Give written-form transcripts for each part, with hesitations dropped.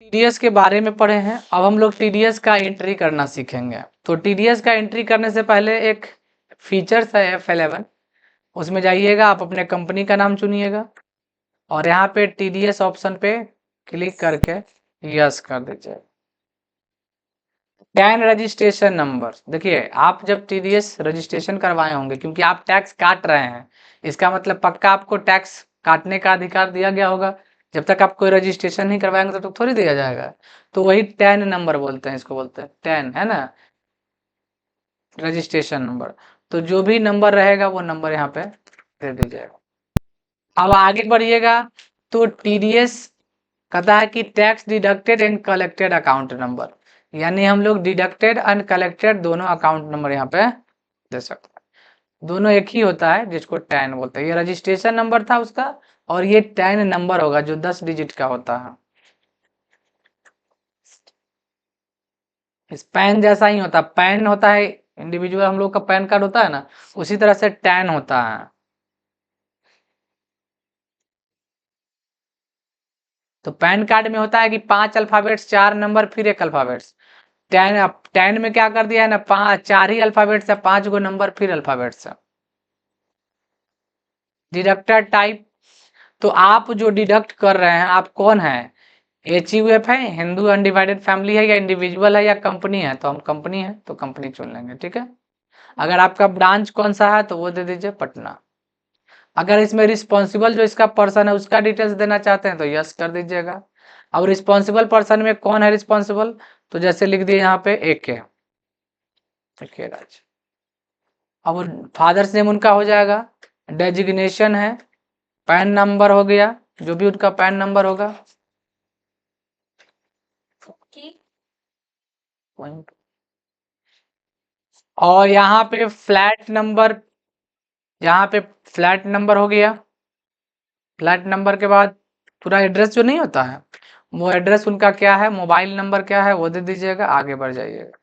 TDS के बारे में पढ़े हैं। अब हम लोग टीडीएस का एंट्री करना सीखेंगे। तो टीडीएस का एंट्री करने से पहले एक फीचर्स है F11, उसमें जाइएगा, आप अपने कंपनी का नाम चुनिएगा और यहाँ पे टीडीएस ऑप्शन पे क्लिक करके यस कर दीजिए। टैन रजिस्ट्रेशन नंबर, देखिए आप जब टीडीएस रजिस्ट्रेशन करवाए होंगे, क्योंकि आप टैक्स काट रहे हैं, इसका मतलब पक्का आपको टैक्स काटने का अधिकार दिया गया होगा। जब तक आप कोई रजिस्ट्रेशन नहीं करवाएंगे तो थोड़ी दिया जाएगा। तो वही टैन नंबर बोलते हैं, इसको बोलते हैं टैन, है ना, रजिस्ट्रेशन नंबर। तो जो भी नंबर रहेगा वो नंबर यहाँ पे दे दीजिएगा। अब आगे बढ़िएगा तो टीडीएस कहता है कि tax deducted and collected account number, यानी हम लोग डिडक्टेड एंड कलेक्टेड दोनों अकाउंट नंबर यहाँ पे दे सकते हैं। दोनों एक ही होता है, जिसको टैन बोलते हैं। ये रजिस्ट्रेशन नंबर था उसका और ये टैन नंबर होगा जो 10 डिजिट का होता है। इस पैन जैसा ही होता है, पैन होता है इंडिविजुअल, हम लोग का पैन कार्ड होता है ना, उसी तरह से टैन होता है। तो पैन कार्ड में होता है कि 5 अल्फाबेट्स, 4 नंबर, फिर 1 अल्फाबेट्स। टैन में क्या कर दिया है ना, 4 ही अल्फाबेट्स है, 5 गो नंबर फिर अल्फाबेट्स है। डिडक्टर टाइप, तो आप जो डिडक्ट कर रहे हैं आप कौन है, HUF है, हिंदू अनडिवाइडेड फैमिली है, या इंडिविजुअल है, या कंपनी है। तो हम कंपनी है तो कंपनी चुन लेंगे, ठीक है। अगर आपका ब्रांच कौन सा है तो वो दे दीजिए पटना। अगर इसमें रिस्पॉन्सिबल जो इसका पर्सन है उसका डिटेल्स देना चाहते हैं तो यस कर दीजिएगा। अब रिस्पॉन्सिबल पर्सन में कौन है रिस्पॉन्सिबल, तो जैसे लिख दिए यहाँ पे AK राज। अब फादर्स नेम उनका हो जाएगा, डेजिग्नेशन है, पैन नंबर हो गया, जो भी उनका पैन नंबर होगा, और यहाँ पे फ्लैट नंबर, यहाँ पे फ्लैट नंबर हो गया। फ्लैट नंबर के बाद पूरा एड्रेस जो नहीं होता है, वो एड्रेस उनका क्या है, मोबाइल नंबर क्या है वो दे दीजिएगा, आगे बढ़ जाइएगा।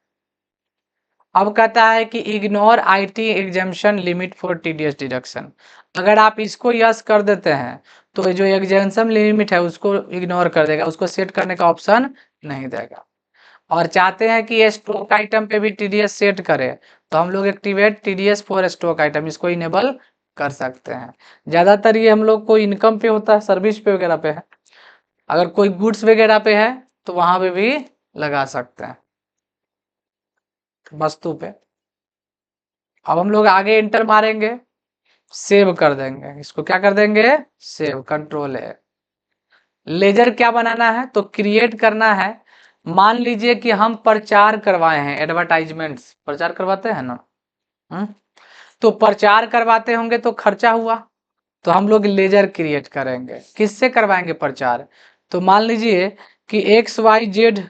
अब कहता है कि ignore IT exemption limit for TDS deduction. अगर आप इसको यस कर देते हैं तो जो एग्जेम्पशन लिमिट है उसको इग्नोर कर देगा, उसको सेट करने का ऑप्शन नहीं देगा। और चाहते हैं कि ये स्टॉक आइटम पे भी TDS सेट करे, तो हम लोग activate TDS for stock item, इसको इनेबल कर सकते हैं। ज़्यादातर ये हम लोग को इनकम पे होता है, सर्विस पे वगैरह पे है। अगर कोई गुड्स वगैरह पे है तो वहां पे भी लगा सकते हैं, वस्तु पे। अब हम लोग आगे इंटर मारेंगे, सेव कर देंगे, इसको क्या कर देंगे, सेव, कंट्रोल है। लेजर क्या बनाना है, तो क्रिएट करना है। मान लीजिए कि हम प्रचार करवाए हैं, एडवर्टाइजमेंट्स प्रचार करवाते हैं ना, तो प्रचार करवाते होंगे तो खर्चा हुआ, तो हम लोग लेजर क्रिएट करेंगे। किससे करवाएंगे प्रचार, तो मान लीजिए कि XYZ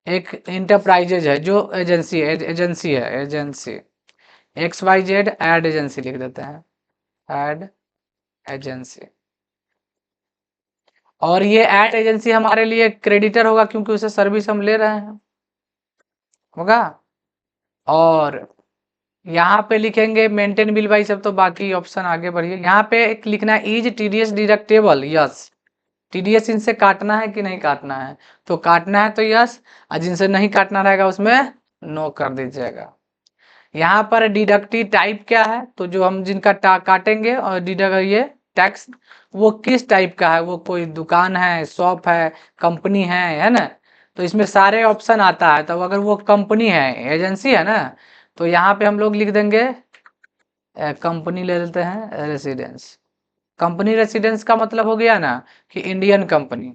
एक इंटरप्राइजेज है, जो एजेंसी है, एजेंसी XYZ एड एजेंसी लिख देते हैं, एड एजेंसी। और ये एड एजेंसी हमारे लिए क्रेडिटर होगा क्योंकि उसे सर्विस हम ले रहे हैं, होगा। और यहाँ पे लिखेंगे मेंटेन बिल, भाई सब तो बाकी ऑप्शन आगे बढ़िए। यहाँ पे एक लिखना है is TDS deductible, yes. TDS इनसे काटना है कि नहीं काटना है, तो काटना है तो यस, और जिनसे नहीं काटना रहेगा उसमें नो कर दीजिएगा। यहाँ पर डिडक्टिव टाइप क्या है, तो जो हम जिनका काटेंगे और डिडक्ट ये टैक्स, वो किस टाइप का है, वो कोई दुकान है, शॉप है, कंपनी है ना। तो इसमें सारे ऑप्शन आता है। तो अगर वो कंपनी है, एजेंसी है ना, तो यहाँ पे हम लोग लिख देंगे कंपनी, ले लेते हैं रेसिडेंस। कंपनी रेसिडेंस का मतलब हो गया ना कि इंडियन कंपनी।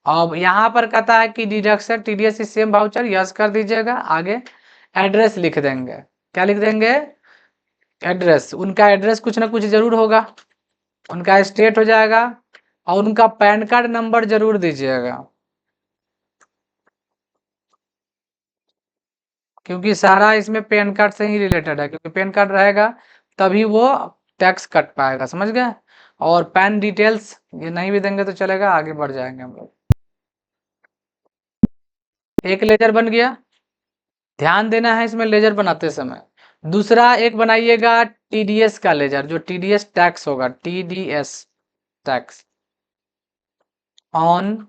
अब यहाँ पर कहता है कि deduction TDS same voucher, yes कर दीजिएगा। आगे एड्रेस लिख देंगे, क्या लिख देंगे, एड्रेस। उनका एड्रेस कुछ ना कुछ जरूर होगा, उनका स्टेट हो जाएगा, और उनका पैन कार्ड नंबर जरूर दीजिएगा, क्योंकि सारा इसमें पैन कार्ड से ही रिलेटेड है, क्योंकि पैन कार्ड रहेगा तभी वो टैक्स कट पाएगा, समझ गए। और पैन डिटेल्स ये नहीं भी देंगे तो चलेगा, आगे बढ़ जाएंगे हम लोग। एक लेजर बन गया, ध्यान देना है इसमें लेजर बनाते समय। दूसरा एक बनाइएगा TDS का लेजर, जो TDS टैक्स होगा, TDS टैक्स। ऑन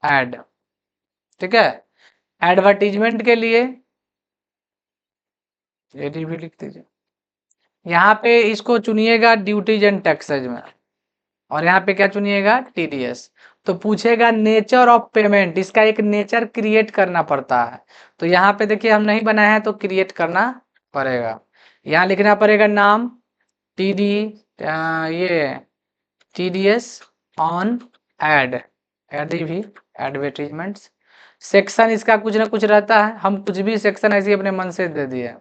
एड, ठीक है। एडवर्टीजमेंट के लिए ये भी लिख दीजिए। यहाँ पे इसको चुनिएगा ड्यूटीज एंड टैक्सेज में, और यहाँ पे क्या चुनिएगा, टीडीएस। तो पूछेगा नेचर ऑफ पेमेंट, इसका एक नेचर क्रिएट करना पड़ता है। तो यहाँ पे देखिए हम नहीं बनाए हैं तो क्रिएट करना पड़ेगा। यहाँ लिखना पड़ेगा नाम टीडी, ये टीडीएस ऑन एड, एड भी एडवर्टीजमेंट्स। सेक्शन इसका कुछ ना कुछ रहता है, हम कुछ भी सेक्शन ऐसे ही अपने मन से दे दिए।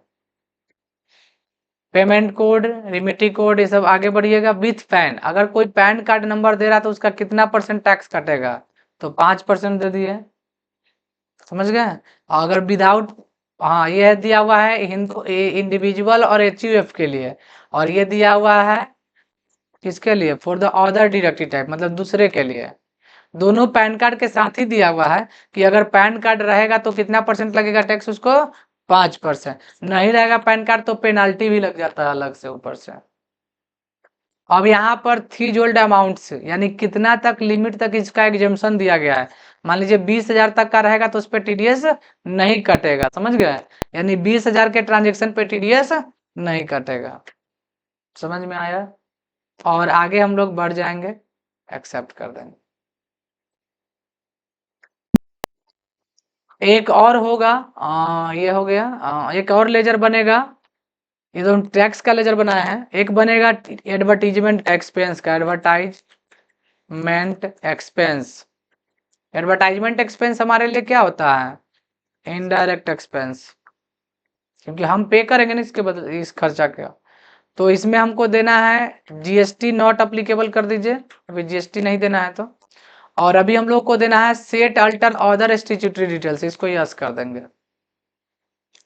पेमेंट कोड, रिमिटी कोड, ये सब आगे बढ़िएगा। विथ पैन, अगर कोई पैन कार्ड नंबर दे रहा तो उसका कितना % टैक्स कटेगा, तो 5% दे दिए, समझ गए। अगर विदाउट, हाँ ये दिया हुआ है हिंदू इंडिविजुअल और एचयूएफ के लिए, और ये दिया हुआ है किसके लिए, for the other deductive type, मतलब दूसरे के लिए। दोनों पैन कार्ड के साथ ही दिया हुआ है कि अगर पैन कार्ड रहेगा तो कितना % लगेगा टैक्स उसको, 5%। नहीं रहेगा पैन कार्ड तो पेनाल्टी भी लग जाता है अलग से ऊपर से। अब यहाँ पर थ्रीशोल्ड अमाउंट्स, यानी कितना तक लिमिट तक इसका एग्जेम्पशन दिया गया है। मान लीजिए 20,000 तक का रहेगा तो उस पर टीडीएस नहीं कटेगा, समझ गए। यानी 20,000 के ट्रांजेक्शन पे टीडीएस नहीं कटेगा, समझ में आया। और आगे हम लोग बढ़ जाएंगे, एक्सेप्ट कर देंगे। एक और होगा, ये हो गया, एक और लेजर बनेगा। ये तो टैक्स का लेजर बनाया है। एक बनेगा एडवर्टीजमेंट एक्सपेंस का, एडवर्टाइजमेंट एक्सपेंस। एडवर्टाइजमेंट एक्सपेंस हमारे लिए क्या होता है, इनडायरेक्ट एक्सपेंस, क्योंकि हम पे करेंगे ना इसके बदले इस खर्चा का। तो इसमें हमको देना है जीएसटी नॉट अप्लीकेबल कर दीजिए, अभी जीएसटी नहीं देना है तो। और अभी हम लोग को देना है set alter other statutory details, इसको यस कर देंगे।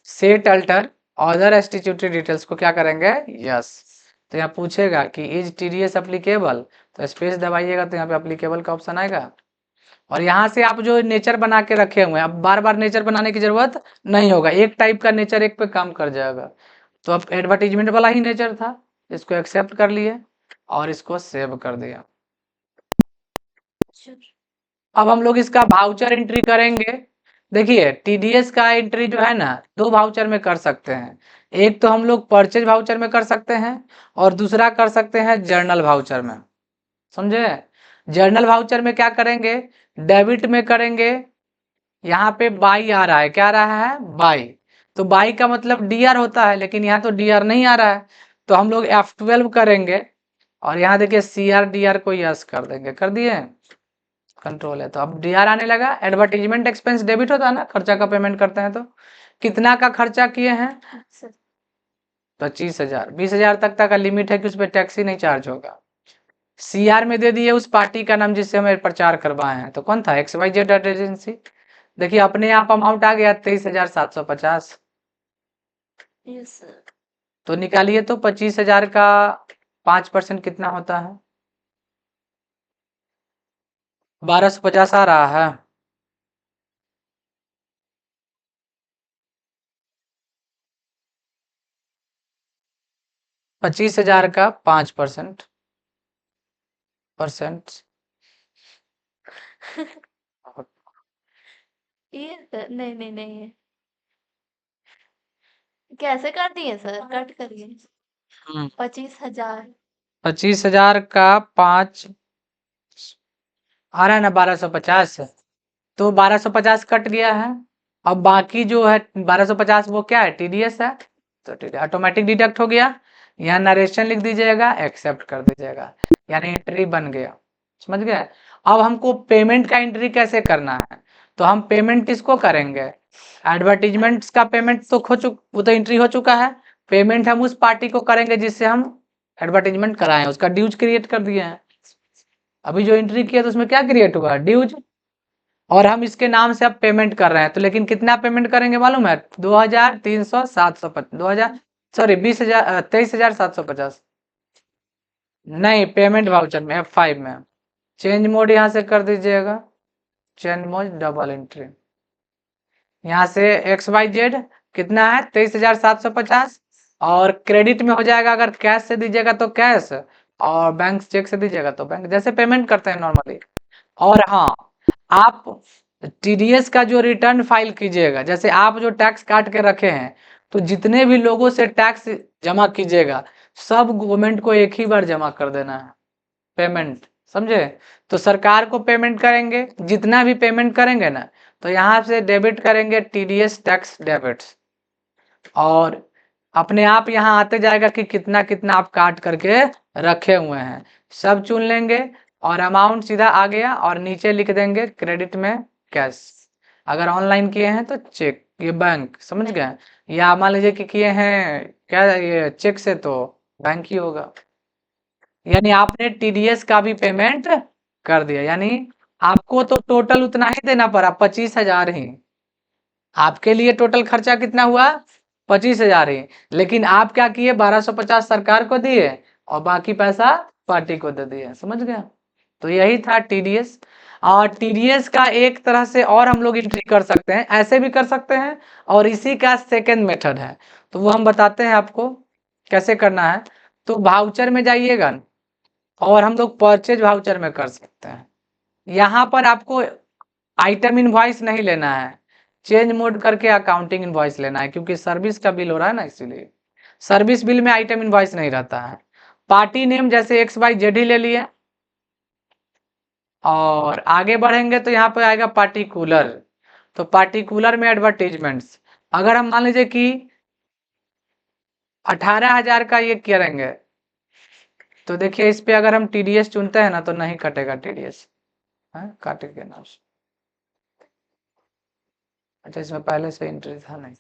Set alter other statutory details को क्या करेंगे, यस। तो यहाँ पूछेगा कि इज टीडीएस अप्लीकेबल, तो स्पेस दबाइएगा तो यहाँ पे अप्लीकेबल का ऑप्शन आएगा। और यहाँ से आप जो नेचर बना के रखे हुए हैं, अब बार बार नेचर बनाने की जरूरत नहीं होगा, एक टाइप का नेचर एक पे काम कर जाएगा। तो अब एडवर्टीजमेंट वाला ही नेचर था, इसको एक्सेप्ट कर लिए और इसको सेव कर दिया। अब हम लोग इसका वाउचर एंट्री करेंगे। देखिए टीडीएस का एंट्री जो है ना, 2 वाउचर में कर सकते हैं। एक तो हम लोग परचेज वाउचर में कर सकते हैं, और दूसरा कर सकते हैं जर्नल वाउचर में, समझे। जर्नल वाउचर में क्या करेंगे, डेबिट में करेंगे। यहाँ पे बाई आ रहा है, क्या आ रहा है, बाई। तो बाई का मतलब डीआर होता है, लेकिन यहाँ तो डीआर नहीं आ रहा है, तो हम लोग F12 करेंगे। और यहाँ देखिए सीआर डीआर को यस कर देंगे, कर दिए, कंट्रोल है। तो अब डीआर आने लगा। एडवर्टीजमेंट एक्सपेंस डेबिट होता है ना, खर्चा का पेमेंट करते हैं तो। कितना का खर्चा किए हैं, 25,000। 20,000 तक का लिमिट है कि उस पर टैक्स ही नहीं चार्ज होगा। सीआर में दे दिए उस पार्टी का नाम जिससे हमें प्रचार करवाए हैं, तो कौन था, XYZ एजेंसी। देखिए अपने आप अमाउंट आ गया 23,750। तो निकालिए तो 25,000 का 5% कितना होता है, 1250 आ रहा है। 25,000 का 5% ये नहीं नहीं नहीं, कैसे कर दिए सर, कट करिए। 25,000, 25,000 का 5 आ रहा है ना, 1250। तो 1250 कट गया है। अब बाकी जो है 1250 वो क्या है, टीडीएस है, तो ऑटोमेटिक डिडक्ट हो गया। यहाँ नरेशन लिख दीजिएगा, एक्सेप्ट कर दीजिएगा, यानी एंट्री बन गया, समझ गए। अब हमको पेमेंट का एंट्री कैसे करना है, तो हम पेमेंट किसको करेंगे, एडवर्टीजमेंट्स का पेमेंट तो वो तो एंट्री हो चुका है। पेमेंट हम उस पार्टी को करेंगे जिससे हम एडवर्टीजमेंट कराए, उसका ड्यूज क्रिएट कर दिए हैं। अभी जो एंट्री किया तो उसमें क्या क्रिएट हुआ, ड्यूज। और हम इसके नाम से अब पेमेंट कर रहे हैं, तो लेकिन कितना पेमेंट करेंगे मालूम है, 2,300 सॉरी 20,000 23,750। नहीं, पेमेंट वाउचर में F5 में चेंज मोड यहाँ से कर दीजिएगा, चेंज मोड डबल एंट्री। यहाँ से XYZ कितना है, 23,750। और क्रेडिट में हो जाएगा, अगर कैश से दीजिएगा तो कैश, और बैंक चेक से दीजिएगा तो बैंक, जैसे पेमेंट करते हैं नॉर्मली। और हाँ, आप टीडीएस का जो रिटर्न फाइल कीजिएगा, जैसे आप जो टैक्स काट के रखे हैं, तो जितने भी लोगों से टैक्स जमा कीजिएगा, सब गवर्नमेंट को एक ही बार जमा कर देना है पेमेंट, समझे। तो सरकार को पेमेंट करेंगे, जितना भी पेमेंट करेंगे ना, तो यहाँ से डेबिट करेंगे टीडीएस टैक्स डेबिट्स, और अपने आप यहाँ आते जाएगा कि कितना कितना आप काट करके रखे हुए हैं, सब चुन लेंगे और अमाउंट सीधा आ गया, और नीचे लिख देंगे क्रेडिट में कैश। अगर ऑनलाइन किए हैं तो चेक, ये बैंक, समझ गए। या मान लीजिए कि किए हैं क्या, ये चेक से, तो बैंक ही होगा। यानी आपने टीडीएस का भी पेमेंट कर दिया, यानी आपको तो टोटल उतना ही देना पड़ा, 25,000 ही। आपके लिए टोटल खर्चा कितना हुआ, 25,000 ही, लेकिन आप क्या किए, 1250 सरकार को दिए और बाकी पैसा पार्टी को दे दिए, समझ गया। तो यही था टीडीएस। और टीडीएस का एक तरह से और हम लोग एंट्री कर सकते हैं, ऐसे भी कर सकते हैं, और इसी का सेकेंड मेथड है, तो वो हम बताते हैं आपको कैसे करना है। तो वाउचर में जाइएगा, और हम लोग परचेज वाउचर में कर सकते हैं। यहाँ पर आपको आइटम इनवॉइस नहीं लेना है, चेंज मोड करके अकाउंटिंग इनवॉइस लेना है, क्योंकि सर्विस का बिल हो रहा है ना, इसीलिए सर्विस बिल में आइटम इनवॉइस नहीं रहता है। पार्टी नेम जैसे XYZ ही ले लिए, और आगे बढ़ेंगे तो यहाँ पे आएगा पार्टिकुलर। तो पार्टिकुलर में एडवर्टीजमेंट्स, अगर हम मान लीजिए कि 18,000 का ये करेंगे, तो देखिए इस पे अगर हम टीडीएस चुनते हैं ना, तो नहीं कटेगा टीडीएस, काटेगा ना। अच्छा, इसमें पहले से एंट्री था नहीं।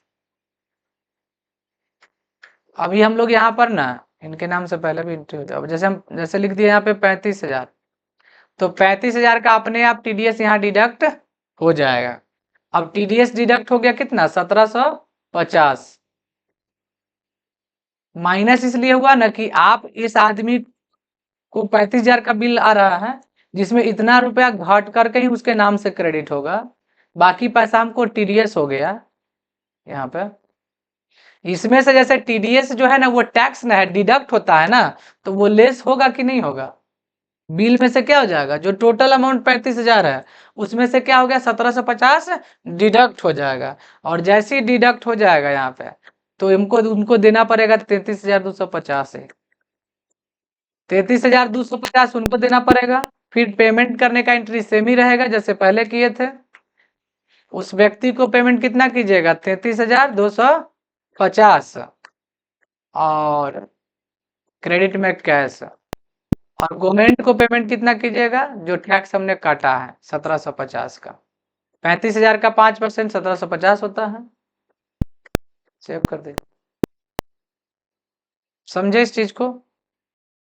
अभी हम लोग यहाँ पर ना, इनके नाम से पहले भी एंट्री होता है। अब जैसे हम जैसे लिख दिए यहाँ पे 35,000, तो 35,000 का अपने आप टीडीएस यहाँ डिडक्ट हो जाएगा। अब टीडीएस डिडक्ट हो गया कितना, 1750। माइनस इसलिए हुआ ना कि आप इस आदमी को 35,000 का बिल आ रहा है, जिसमें इतना रुपया घट करके ही उसके नाम से क्रेडिट होगा, बाकी पैसा हमको टीडीएस हो गया यहाँ पे। इसमें से जैसे टीडीएस जो है ना, वो टैक्स ना है, डिडक्ट होता है ना, तो वो लेस होगा कि नहीं होगा, बिल में से क्या हो जाएगा, जो टोटल अमाउंट 35,000 है, उसमें से क्या हो गया, 1750 डिडक्ट हो जाएगा। और जैसे ही डिडक्ट हो जाएगा यहाँ पे, तो इनको उनको देना पड़ेगा 33,250 है, 33,250 उनको देना पड़ेगा। फिर पेमेंट करने का एंट्री सेम ही रहेगा जैसे पहले किए थे। उस व्यक्ति को पेमेंट कितना कीजिएगा, 33,250, और क्रेडिट में कैश। और गवर्नमेंट को पेमेंट कितना कीजिएगा, जो टैक्स हमने काटा है 1750 का, 35,000 का 5% 1750 होता है। सेव कर दे, समझे इस चीज को।